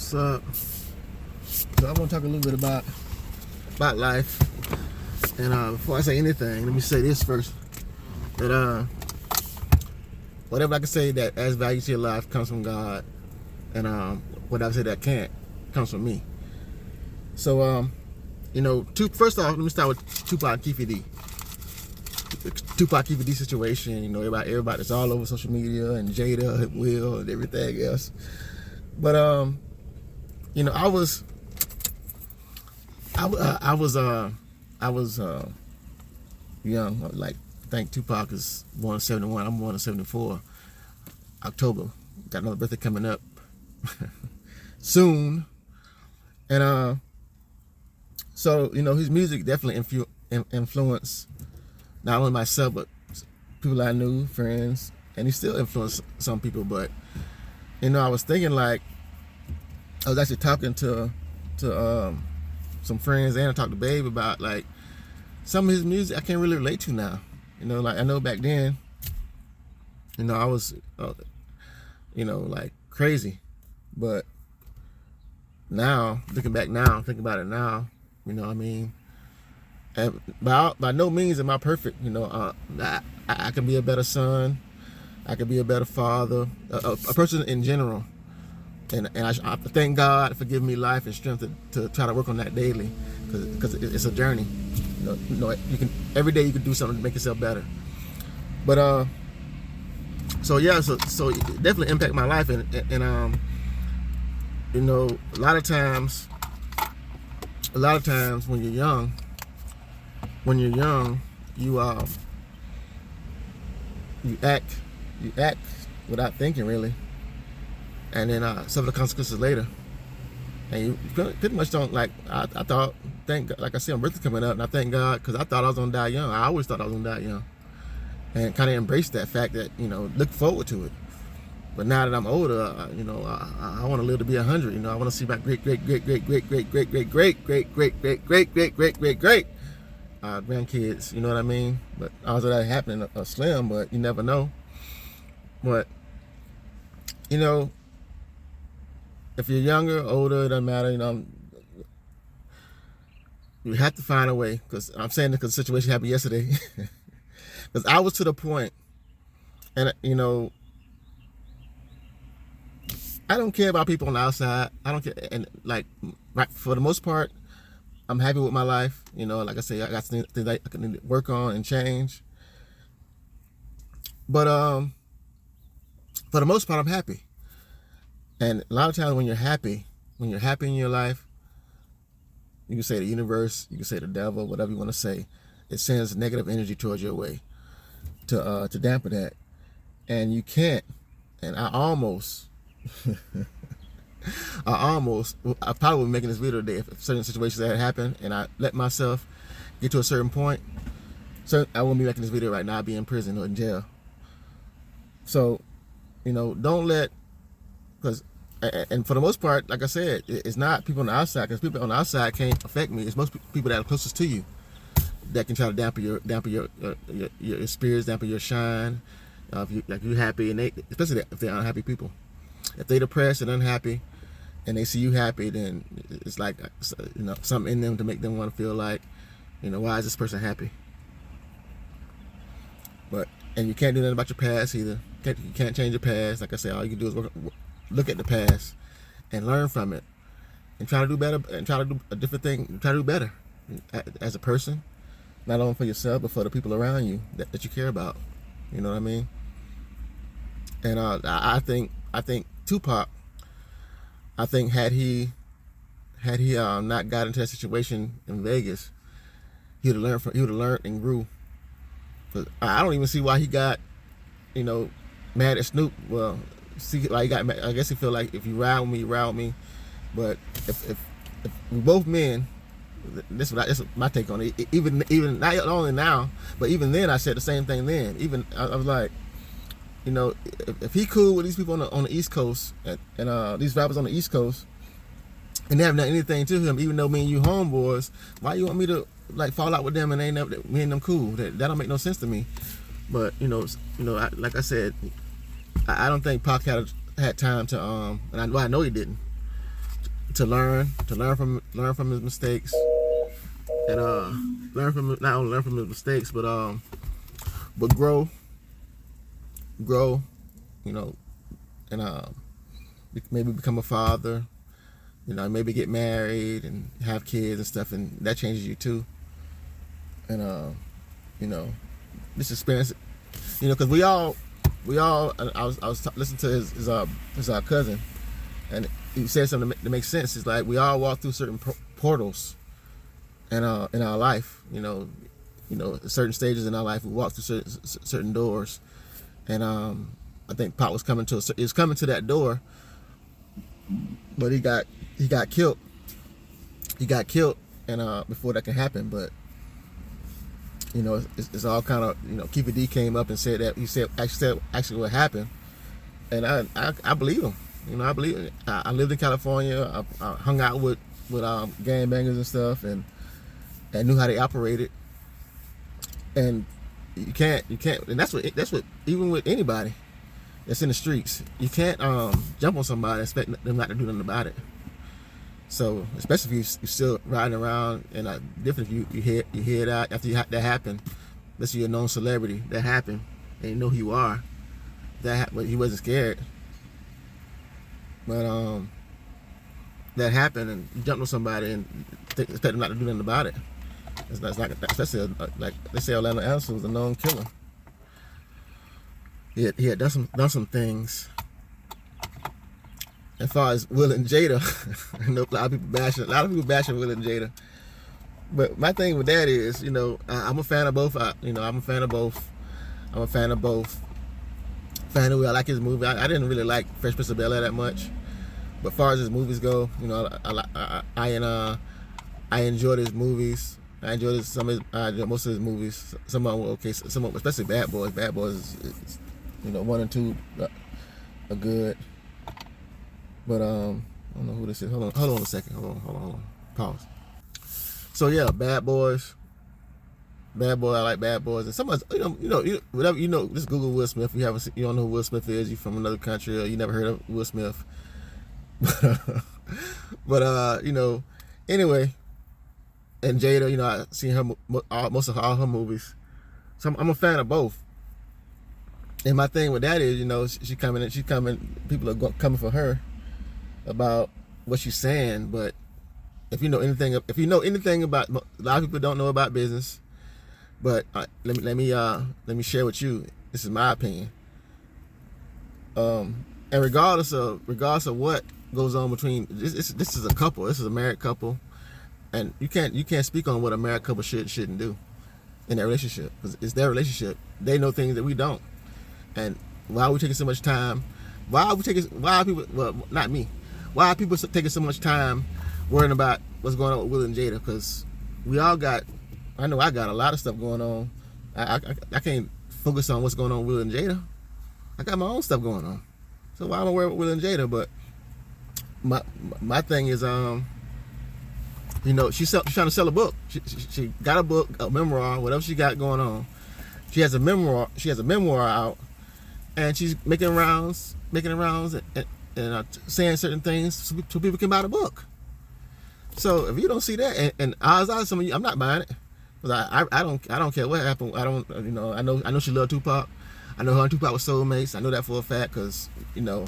So I want to talk a little bit about life. And before I say anything, let me say this first: that whatever I can say that adds value to your life comes from God, and what I say that can't comes from me. So first off, let me start with Tupac Keefe D. Tupac Keefe D situation. Everybody that's all over social media, and Jada and Will and everything else. But I was young. Like, I think Tupac is born in 71. I'm born in 74. October. Got another birthday coming up soon. And so his music definitely influenced not only myself but people I knew, friends, and he still influenced some people. But I was thinking, like, I was actually talking to some friends, and I talked to Babe about, like, some of his music I can't really relate to now. Like, I know back then, I was, like, crazy. But now, looking back now, thinking about it now, and by no means am I perfect. I can be a better son. I can be a better father, a person in general. And I thank God for giving me life and strength to try to work on that daily, because it's a journey. You can every day you can do something to make yourself better. But so it definitely impact my life, and a lot of times when you're young, you act without thinking, really. And then suffer the consequences later. And you pretty much don't, like, I thought, like I said, my birthday coming up, and I thank God, because I thought I was going to die young. I always thought I was going to die young. And kind of embraced that fact that, look forward to it. But now that I'm older, I want to live to be 100. I want to see my great grandkids, you know what I mean? But odds of that happening are slim, but you never know. But, if you're younger, older, it doesn't matter. You have to find a way. Because I'm saying this because the situation happened yesterday. Because I was to the point, and I don't care about people on the outside. I don't care, and, like, for the most part, I'm happy with my life. Like I say, I got things I can work on and change. But for the most part, I'm happy. And a lot of times when you're happy in your life, you can say the universe, you can say the devil, whatever you want to say, it sends negative energy towards your way to dampen that. And you can't. And I probably would be making this video today if certain situations that had happened and I let myself get to a certain point. So I wouldn't be making this video right now. I'd be in prison or in jail. So, don't let, and for the most part, like I said, it's not people on the outside, because people on the outside can't affect me. It's most people that are closest to you that can try to dampen your spirits, dampen your shine. If you're happy, and especially if they're unhappy people. If they're depressed and unhappy, and they see you happy, then it's like, something in them to make them want to feel like, why is this person happy? And you can't do nothing about your past either. You can't change your past. Like I said, all you can do is look at the past and learn from it, and try to do better, and try to do a different thing. Try to do better as a person, not only for yourself but for the people around you that you care about. You know what I mean? And I think Tupac, had he not got into that situation in Vegas, he would have learned and grew. But I don't even see why he got, mad at Snoop. Well, see, like, he got mad. I guess he feel like, if you ride with me, you ride with me. But if we both men, this is my take on it. Even not only now, but even then, I said the same thing then. Even I was like, if he cool with these people on the East Coast, and these rappers on the East Coast, and they haven't done anything to him, even though me and you homeboys, why you want me to, like, fall out with them and me and them cool? That don't make no sense to me. But like I said, I don't think Pac had time to and I know he didn't. to learn from his mistakes, and learn from not only learn from his mistakes, but grow, you know, and maybe become a father, you know, maybe get married and have kids and stuff, and that changes you too. And you know, this experience, you know, because we all, I was listening to his cousin, and he said something that makes sense. It's like we all walk through certain portals in our life, you know, certain stages in our life. We walk through certain doors, and I think Pop was coming to that door, but he got killed. He got killed, and before that can happen, but you know, it's all kind of, you know, Keefer D came up and said that he said actually what happened, and I believe him. You know, I believe it. I lived in California. I hung out with gangbangers and stuff, and knew how they operated. And you can't, and that's what even with anybody that's in the streets, you can't jump on somebody and expect them not to do nothing about it. So especially if you're still riding around, and different if you hear that after that happened, unless you're a known celebrity, that happened, and you know who you are, but he wasn't scared. But that happened, and you jumped on somebody and expect them not to do nothing about it. It's not, especially like they say, Orlando Anderson was a known killer. He had done some things. As far as Will and Jada, I know a lot of people bashing Will and Jada. But my thing with that is, you know, I'm a fan of both. I'm a fan of both. Fan of Will. I like his movie. I didn't really like Fresh Prince of Bel-Air that much, but as far as his movies go, you know, I enjoyed his movies. I enjoyed most of his movies. Some of them were okay. Some of them, especially Bad Boys. Bad Boys is, you know, 1 and 2 are good. But I don't know who this is. Hold on a second. Hold on. Pause. So yeah, Bad Boys. I like Bad Boys. And somebody, whatever, just Google Will Smith. You don't know who Will Smith is. You're from another country, or you never heard of Will Smith. But you know, anyway. And Jada, you know, I've seen her most of all her movies, so I'm a fan of both. And my thing with that is, you know, she's coming. People are coming for her about what she's saying. But if you know anything about, a lot of people don't know about business. But let me share with you. This is my opinion. And regardless of what goes on between this is a couple. This is a married couple. And you can't speak on what a married couple shouldn't do in their relationship, because it's their relationship. They know things that we don't. And why are we taking so much time? Why are people? Well, not me. Why are people taking so much time worrying about what's going on with Will and Jada? Because I know I got a lot of stuff going on. I can't focus on what's going on with Will and Jada. I got my own stuff going on. So why am I worried about Will and Jada? But my thing is, you know, she's trying to sell a book. She got a book, a memoir, whatever she got going on. She has a memoir out, and she's making rounds and saying certain things so people can buy the book. So if you don't see that, and odds are some of you, I'm not buying it, because I don't care what happened. I know she loved Tupac. I know her and Tupac were soulmates. I know that for a fact, because, you know,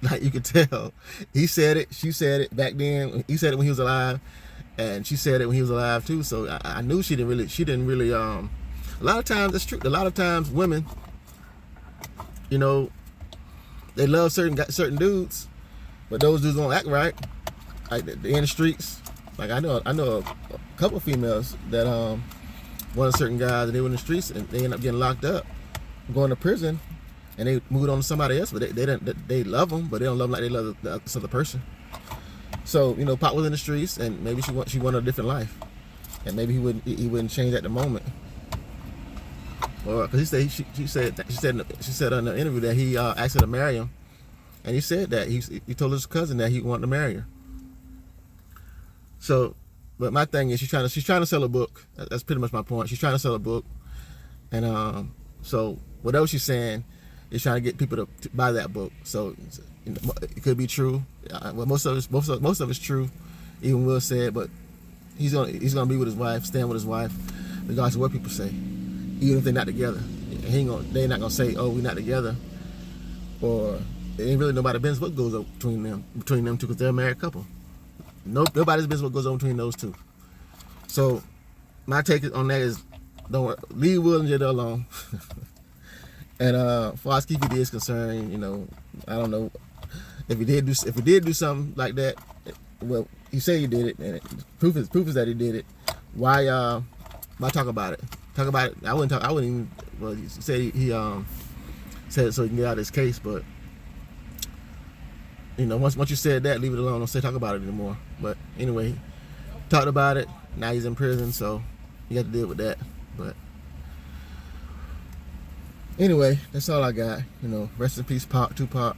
like you could tell, he said it, she said it back then. He said it when he was alive, and she said it when he was alive too. So I knew she didn't really. A lot of times it's true. A lot of times women, you know, they love certain dudes, but those dudes don't act right. Like they're in the streets. Like I know a couple of females that wanted certain guys, and they were in the streets, and they end up getting locked up, going to prison. And they moved on to somebody else, but they love them, but they don't love them like they love this other person. So, you know, Pop was in the streets, and maybe she wanted a different life, and maybe he wouldn't change at the moment. Or because she said in the interview that he asked her to marry him, and he said that he told his cousin that he wanted to marry her. So, but my thing is she's trying to sell a book. That's pretty much my point. She's trying to sell a book, and so whatever she's saying, is trying to get people to buy that book. So it could be true. Well, most of it's true. Even Will said, but he's gonna be with his wife, stand with his wife, regardless of what people say, even if they're not together. They're not gonna say, "Oh, we're not together," or it ain't really nobody's business what goes on between them two, because they're a married couple. Nobody's business what goes on between those two. So my take on that is, don't worry, leave Will and Jada alone. And as far as Keefe D is concerned, I don't know if he did do something like that. Well, he said he did it, and proof is that he did it. Why talk about it? Talk about it. I wouldn't even. Well, he said he said it so he can get out of his case, but once you said that, leave it alone. Don't talk about it anymore. But anyway, talked about it. Now he's in prison, so you got to deal with that. But anyway, that's all I got. Rest in peace, Tupac.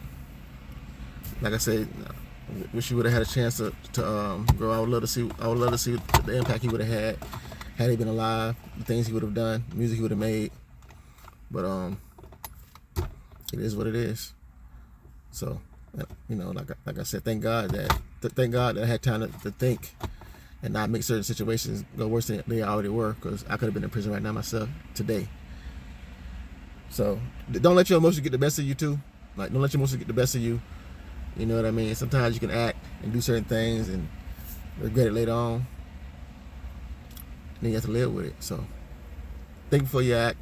Like I said, wish he would have had a chance to grow. I would love to see the impact he would have had he been alive. The things he would have done, the music he would have made. But it is what it is. So like I said, thank God that I had time to think and not make certain situations go worse than they already were, because I could have been in prison right now myself today. So don't let your emotions get the best of you too. Like, don't let your emotions get the best of you. You know what I mean? Sometimes you can act and do certain things and regret it later on. And then you have to live with it. So think before you act.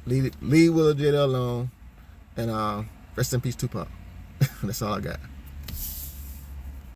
Leave Will and Jada alone. And rest in peace, Tupac. That's all I got.